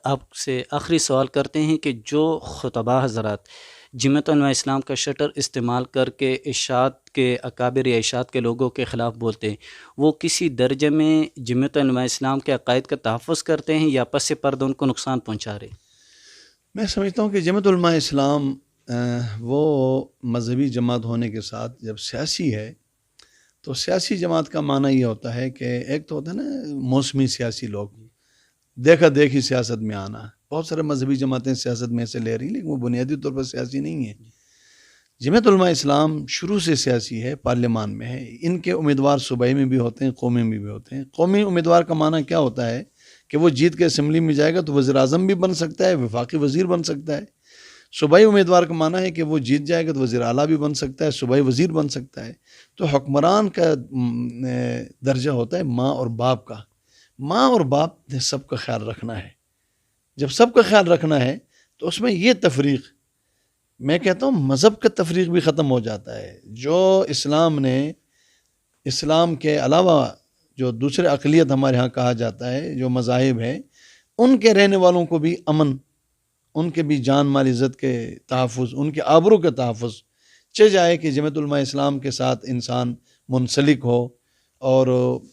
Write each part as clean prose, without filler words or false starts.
آپ سے آخری سوال کرتے ہیں کہ جو خطباء حضرات جمعیت علماء اسلام کا شٹر استعمال کر کے اشاعت کے اکابر یا اشاعت کے لوگوں کے خلاف بولتے ہیں، وہ کسی درجے میں جمعیت علماء اسلام کے عقائد کا تحفظ کرتے ہیں یا پس پردہ ان کو نقصان پہنچا رہے؟ میں سمجھتا ہوں کہ جمعیت علماء اسلام وہ مذہبی جماعت ہونے کے ساتھ جب سیاسی ہے تو سیاسی جماعت کا معنی یہ ہوتا ہے کہ ایک تو ہوتا ہے نا موسمی سیاسی لوگ، دیکھا دیکھی سیاست میں آنا. بہت سارے مذہبی جماعتیں سیاست میں سے لے رہی لیکن وہ بنیادی طور پر سیاسی نہیں ہیں. جمعیت علماء اسلام شروع سے سیاسی ہے، پارلیمان میں ہے. ان کے امیدوار صوبائی میں بھی ہوتے ہیں، قومی میں بھی ہوتے ہیں. قومی امیدوار کا معنی کیا ہوتا ہے کہ وہ جیت کے اسمبلی میں جائے گا تو وزیر اعظم بھی بن سکتا ہے، وفاقی وزیر بن سکتا ہے. صوبائی امیدوار کا معنی ہے کہ وہ جیت جائے گا تو وزیر اعلیٰ بھی بن سکتا ہے، صوبائی وزیر بن سکتا ہے. تو حکمران کا درجہ ہوتا ہے ماں اور باپ کا. ماں اور باپ نے سب کا خیال رکھنا ہے. جب سب کا خیال رکھنا ہے تو اس میں یہ تفریق، میں کہتا ہوں مذہب کا تفریق بھی ختم ہو جاتا ہے. جو اسلام نے، اسلام کے علاوہ جو دوسرے اقلیت ہمارے ہاں کہا جاتا ہے، جو مذاہب ہیں، ان کے رہنے والوں کو بھی امن، ان کے بھی جان مال عزت کے تحفظ، ان کے آبرو کا تحفظ چہ جائے کہ جمعیت علماء اسلام کے ساتھ انسان منسلک ہو اور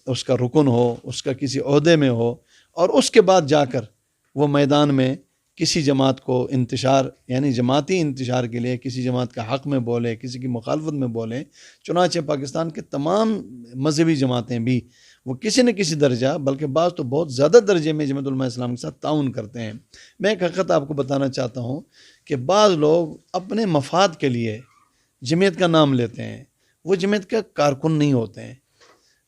اس کا رکن ہو، اس کا کسی عہدے میں ہو، اور اس کے بعد جا کر وہ میدان میں کسی جماعت کو انتشار، یعنی جماعتی انتشار کے لیے کسی جماعت کا حق میں بولے، کسی کی مخالفت میں بولے. چنانچہ پاکستان کے تمام مذہبی جماعتیں بھی وہ کسی نہ کسی درجہ، بلکہ بعض تو بہت زیادہ درجے میں جمعیت علماء اسلام کے ساتھ تعاون کرتے ہیں. میں ایک حقیقت آپ کو بتانا چاہتا ہوں کہ بعض لوگ اپنے مفاد کے لیے جمعیت کا نام لیتے ہیں. وہ جمعیت کا کارکن نہیں ہوتے ہیں.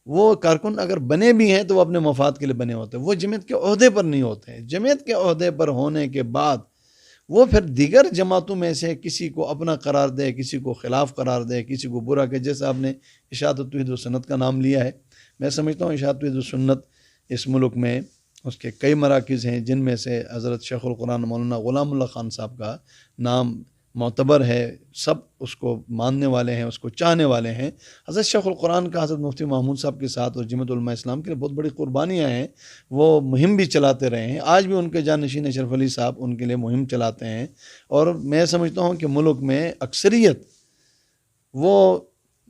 وہ کارکن اگر بنے بھی ہیں تو وہ اپنے مفاد کے لیے بنے ہوتے ہیں. وہ جمعیت کے عہدے پر نہیں ہوتے ہیں. جمعیت کے عہدے پر ہونے کے بعد وہ پھر دیگر جماعتوں میں سے کسی کو اپنا قرار دے، کسی کو خلاف قرار دے، کسی کو برا کہ، جیسے آپ نے اشاعت توحید و سنت کا نام لیا ہے. میں سمجھتا ہوں اشاعت توحید و سنت اس ملک میں اس کے کئی مراکز ہیں، جن میں سے حضرت شیخ القرآن مولانا غلام اللہ خان صاحب کا نام معتبر ہے. سب اس کو ماننے والے ہیں، اس کو چاہنے والے ہیں. حضرت شیخ القرآن کا حضرت مفتی محمود صاحب کے ساتھ اور جمعیت علماء اسلام کے لیے بہت بڑی قربانیاں ہیں. وہ مہم بھی چلاتے رہے ہیں. آج بھی ان کے جانشین اشرف علی صاحب ان کے لیے مہم چلاتے ہیں. اور میں سمجھتا ہوں کہ ملک میں اکثریت، وہ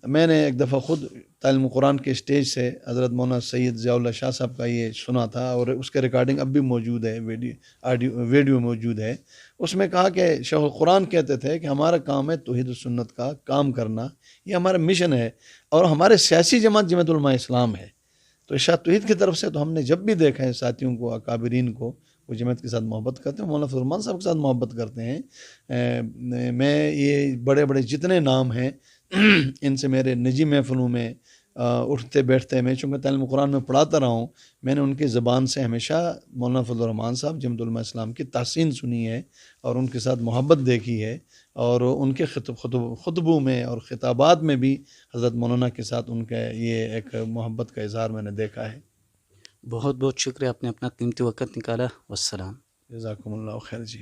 میں نے ایک دفعہ خود تعلیم قرآن کے اسٹیج سے حضرت مولانا سید ضیاء اللہ شاہ صاحب کا یہ سنا تھا، اور اس کے ریکارڈنگ اب بھی موجود ہے، ویڈیو موجود ہے. اس میں کہا کہ شیخ القرآن کہتے تھے کہ ہمارا کام ہے توحید و سنت کا کام کرنا، یہ ہمارا مشن ہے، اور ہمارے سیاسی جماعت جمعیت علماء اسلام ہے. تو اشاعت توحید کی طرف سے تو ہم نے جب بھی دیکھا ہے ساتھیوں کو، اکابرین کو، وہ جماعت کے ساتھ محبت کرتے ہیں. مولانا فضل الرحمان صاحب کے ساتھ محبت کرتے ہیں. میں یہ بڑے بڑے جتنے نام ہیں ان سے میرے نجی محفلوں میں اٹھتے بیٹھتے، میں چونکہ تعلیم قرآن میں پڑھاتا رہا ہوں، میں نے ان کی زبان سے ہمیشہ مولانا فضل الرحمان صاحب جمعیت علماء اسلام کی تحسین سنی ہے اور ان کے ساتھ محبت دیکھی ہے. اور ان کے خطبوں میں اور خطابات میں بھی حضرت مولانا کے ساتھ ان کا یہ ایک محبت کا اظہار میں نے دیکھا ہے. بہت بہت شکریہ، آپ نے اپنا قیمتی وقت نکالا. والسلام. جزاکم اللہ خیر جی.